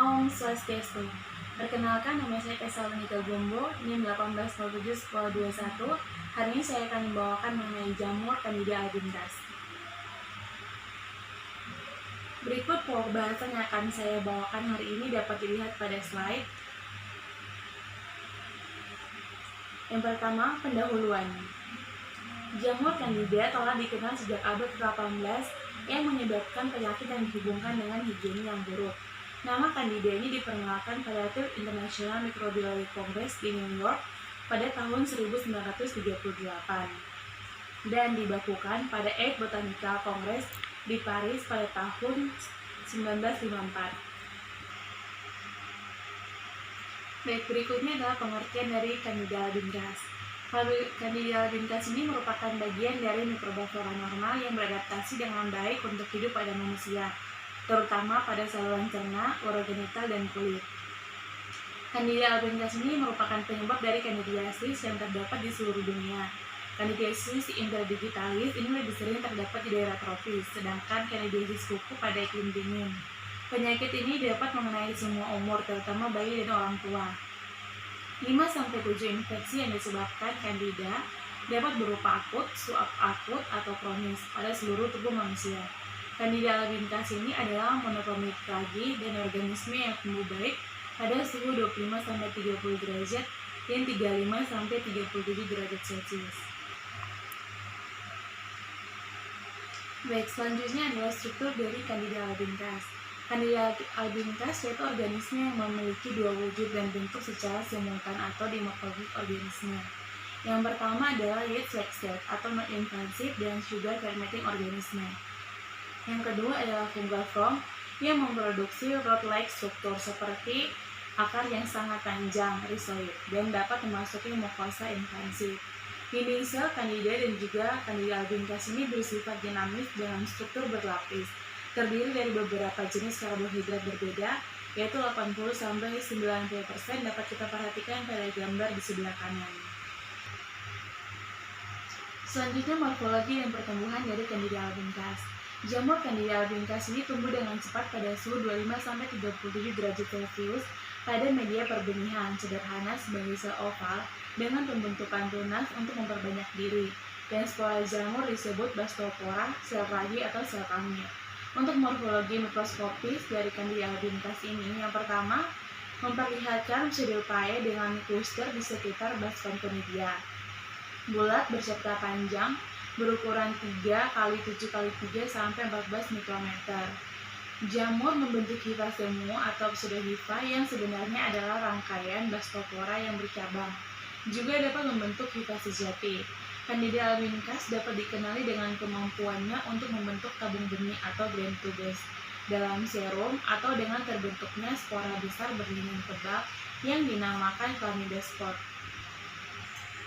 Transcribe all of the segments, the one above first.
Om Swastiastu. Perkenalkan, nama saya Tesalonika Gombo, NIM 1807 Sekolah 21. Hari ini saya akan membawakan mengenai jamur Candida albicans. Berikut pokok bahasan yang akan saya bawakan hari ini dapat dilihat pada slide. Yang pertama, pendahuluan. Jamur Candida telah dikenal sejak abad ke-18 yang menyebabkan penyakit yang dihubungkan dengan higiene yang buruk. Nama Candida ini diperkenalkan pada International Microbiology Congress di New York pada tahun 1938 dan dibakukan pada 8th Botanical Congress di Paris pada tahun 1954. Baik, berikutnya adalah pengertian dari Candida albicans. Candida albicans ini merupakan bagian dari mikroba flora normal yang beradaptasi dengan baik untuk hidup pada manusia, terutama pada saluran cerna, urogenital, dan kulit. Candida albicans ini merupakan penyebab dari candidiasis yang terdapat di seluruh dunia. Candidiasis interdigitalis ini lebih sering terdapat di daerah tropis, sedangkan candidiasis kuku pada iklim dingin. Penyakit ini dapat mengenai semua umur, terutama bayi dan orang tua. 5-7 infeksi yang disebabkan Candida dapat berupa akut, subakut, atau kronis pada seluruh tubuh manusia. Candida albicans ini adalah monoklonal plagi dan organisme yang tumbuh baik pada suhu 25-30 derajat dan 35-37 derajat Celcius. Baik, selanjutnya adalah struktur dari Candida albicans. Candida albicans yaitu organisme yang memiliki dua wujud dan bentuk secara simultan atau dimorfik organisme. Yang pertama adalah leaf like cell atau non-invasive dan sugar fermenting organisme. Yang kedua adalah fungal form yang memproduksi rod-like struktur seperti akar yang sangat panjang, rhizoid, dan dapat memasuki mukosa invasif. Dinding sel Candida dan juga Candida albicans ini bersifat dinamis dengan struktur berlapis, terdiri dari beberapa jenis karbohidrat berbeda, yaitu 80-90% dapat kita perhatikan pada gambar di sebelah kanan. Selanjutnya, morfologi dan pertumbuhan dari Candida albicans. Jamur Candida albicans ini tumbuh dengan cepat pada suhu 25-37 derajat Celcius pada media perbenihan sederhana sebagai sel oval dengan pembentukan tunas untuk memperbanyak diri, dan spora jamur disebut blastopora, sel ragi atau sel kamir. Untuk morfologi mikroskopis dari Candida albicans ini, yang pertama memperlihatkan pseudopae dengan cluster di sekitar baskom conidia, bulat berserta panjang, berukuran 3x7x3 sampai 14 mikrometer. Jamur membentuk hifa semu atau pseudohifa yang sebenarnya adalah rangkaian blastopora yang bercabang. Juga dapat membentuk hifa sejati. Candida albicans dapat dikenali dengan kemampuannya untuk membentuk tabung benih atau gland tubes dalam serum atau dengan terbentuknya spora besar berlindung tebal yang dinamakan chlamydospore.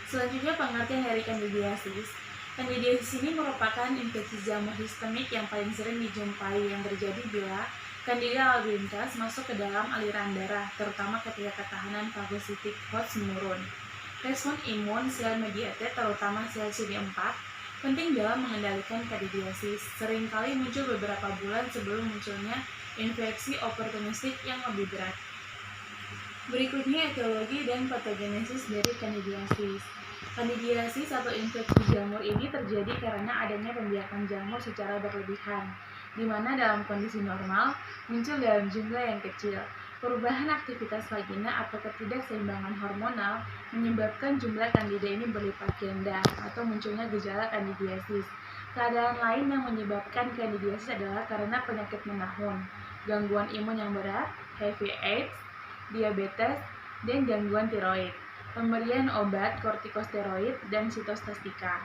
Selanjutnya, pengertian dari candidiasis. Candidiasis ini merupakan infeksi jamur sistemik yang paling sering dijumpai yang terjadi bila Candida albicans masuk ke dalam aliran darah, terutama ketika ketahanan fagositic host menurun. Respon imun sel mediated, terutama sel CD4, penting dalam mengendalikan candidiasis. Seringkali muncul beberapa bulan sebelum munculnya infeksi oportunistik yang lebih berat. Berikutnya, etiologi dan patogenesis dari candidiasis. Candidiasis atau infeksi jamur ini terjadi karena adanya pembiakan jamur secara berlebihan, di mana dalam kondisi normal muncul dalam jumlah yang kecil. Perubahan aktivitas vagina atau ketidakseimbangan hormonal menyebabkan jumlah Candida ini berlipat ganda atau munculnya gejala candidiasis. Keadaan lain yang menyebabkan candidiasis adalah karena penyakit menahun, gangguan imun yang berat, HIV/AIDS, diabetes, dan gangguan tiroid, pemberian obat kortikosteroid, dan sitostatika.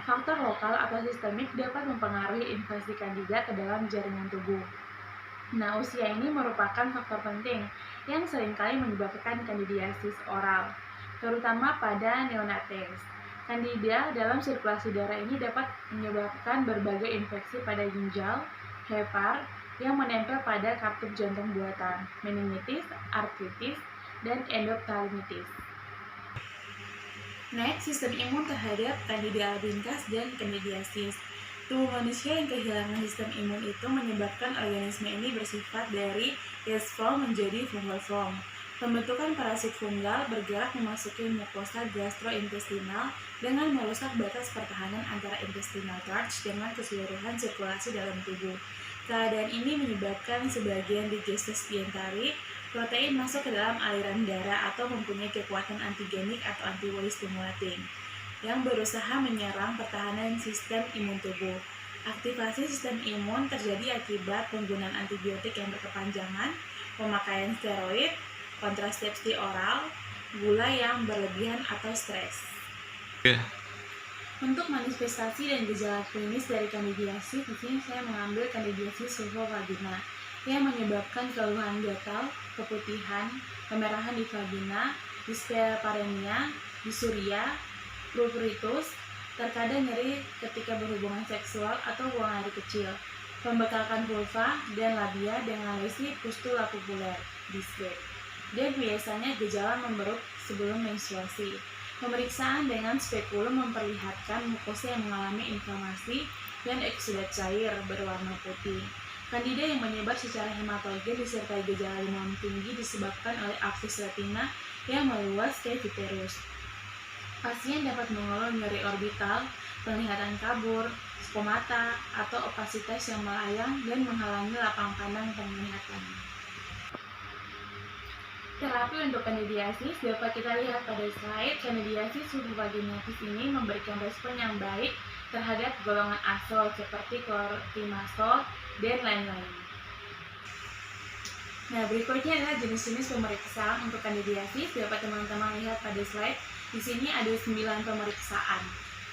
Faktor lokal atau sistemik dapat mempengaruhi invasi Candida ke dalam jaringan tubuh. Nah, usia ini merupakan faktor penting yang seringkali menyebabkan candidiasis oral, terutama pada neonates. Candida dalam sirkulasi darah ini dapat menyebabkan berbagai infeksi pada ginjal, hepar, yang menempel pada katup jantung buatan, meningitis, artritis, dan endophthalmitis. Next, sistem imun terhadap Candida albicans dan candidiasis. Tubuh manusia yang kehilangan sistem imun itu menyebabkan organisme ini bersifat dari yeast form menjadi fungal form. Pembentukan parasit fungal bergerak memasuki mukosa gastrointestinal dengan merusak batas pertahanan antara intestinal tract dengan keseluruhan sirkulasi dalam tubuh. Keadaan ini menyebabkan sebagian digestus dietari protein masuk ke dalam aliran darah atau mempunyai kekuatan antigenik atau antibody stimulating yang berusaha menyerang pertahanan sistem imun tubuh. Aktivasi sistem imun terjadi akibat penggunaan antibiotik yang berkepanjangan, pemakaian steroid, kontrasepsi oral, gula yang berlebihan atau stres. Untuk manifestasi dan gejala klinis dari kandidiasis, di sini saya mengambil kandidiasis vulvovagina yang menyebabkan keluhan gatal, keputihan, kemerahan di vagina, dispareunia, dysuria, pruritus, terkadang nyeri ketika berhubungan seksual atau buang air kecil, pembekakan vulva dan labia dengan lesi pustula pupuler, disgek, dan biasanya gejala memberuk sebelum menstruasi. Pemeriksaan dengan spekulum memperlihatkan mukosa yang mengalami inflamasi dan eksudat cair berwarna putih. Kandida yang menyebar secara hematogen disertai gejala demam tinggi disebabkan oleh abses retina yang meluas ke vitreous. Pasien dapat mengeluh nyeri orbital, penglihatan kabur, skomata, atau opasitas yang melayang dan menghalangi lapang pandang penglihatan. Terapi untuk kandidiasis dapat kita lihat pada slide. Kandidiasis vulvovaginatis ini memberikan respon yang baik terhadap golongan azol seperti clotrimazole dan lain-lain. Nah, berikutnya adalah jenis-jenis pemeriksaan untuk kandidiasis. Dapat teman-teman lihat pada slide. Di sini ada 9 pemeriksaan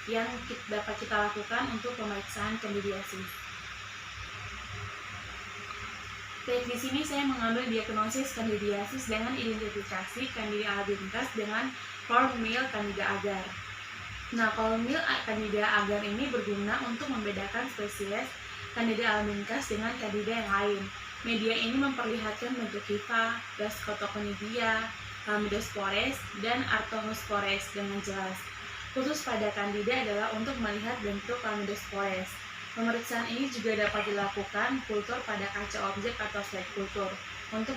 yang dapat kita lakukan untuk pemeriksaan kandidiasis. Baik, di sini saya mengambil diagnosis kandidiasis dengan identifikasi Candida albicans dengan Cornmeal Candida agar. Nah, Cornmeal Candida agar ini berguna untuk membedakan spesies Candida albicans dengan Candida yang lain. Media ini memperlihatkan bentuk hifa, Dascotoconidia, Chlamydospores, dan Artonospores dengan jelas. Khusus pada Candida adalah untuk melihat bentuk Chlamydospores. Pemeriksaan ini juga dapat dilakukan kultur pada kaca objek atau slide kultur untuk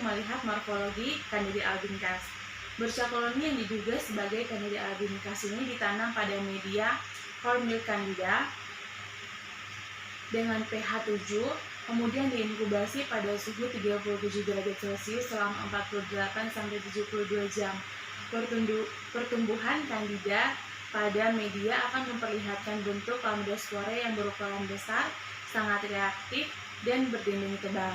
melihat morfologi Candida albicans. Bercak koloni yang diduga sebagai Candida albicans ini ditanam pada media Cornmeal Candida dengan pH 7, kemudian diinkubasi pada suhu 37 derajat Celcius selama 48-72 jam. Pertumbuhan Candida pada media akan memperlihatkan bentuk Chlamydospore yang berukuran besar, sangat reaktif, dan berdinding tebal.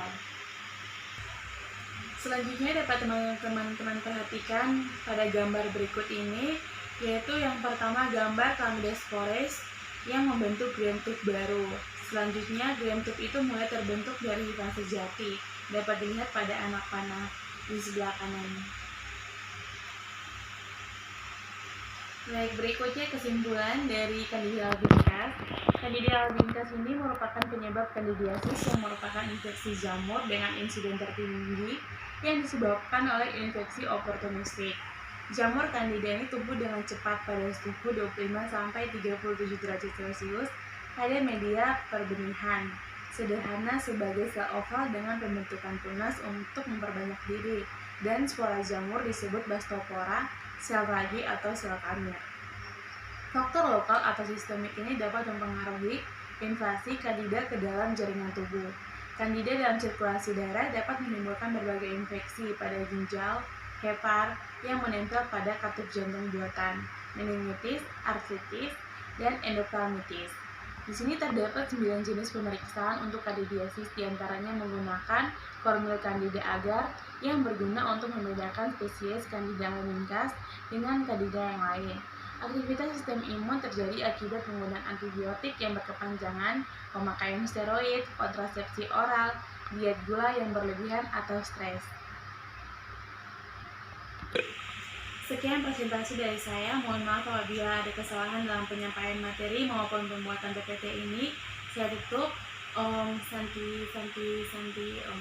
Selanjutnya dapat teman-teman perhatikan pada gambar berikut ini, yaitu yang pertama gambar Chlamydospores yang membentuk gram tube baru. Selanjutnya gram tube itu mulai terbentuk dari hifa sejati, dapat dilihat pada anak panah di sebelah kanan. Baik, berikutnya kesimpulan dari Candida albicans. Candida albicans ini merupakan penyebab kandidiasis yang merupakan infeksi jamur dengan insiden tertinggi yang disebabkan oleh infeksi oportunistik. Jamur Candida ini tumbuh dengan cepat pada suhu 25-37 derajat Celcius pada media perbenihan sederhana sebagai sel oval dengan pembentukan tunas untuk memperbanyak diri, dan spora jamur disebut bastopora, sel ragi atau sel kamir. Faktor lokal atau sistemik ini dapat mempengaruhi invasi Candida ke dalam jaringan tubuh. Candida dalam sirkulasi darah dapat menimbulkan berbagai infeksi pada ginjal, hepar yang menempel pada katup jantung buatan, meningitis, artritis, dan endophthalmitis. Di sini terdapat 9 jenis pemeriksaan untuk kandidiasis, diantaranya menggunakan Cornmeal Candida agar yang berguna untuk membedakan spesies Candida albicans dengan Candida yang lain. Aktivitas sistem imun terjadi akibat penggunaan antibiotik yang berkepanjangan, pemakaian steroid, kontrasepsi oral, diet gula yang berlebihan, atau stres. Sekian presentasi dari saya. Mohon maaf apabila ada kesalahan dalam penyampaian materi maupun pembuatan PPT ini. Saya tutup. Om Santi Om.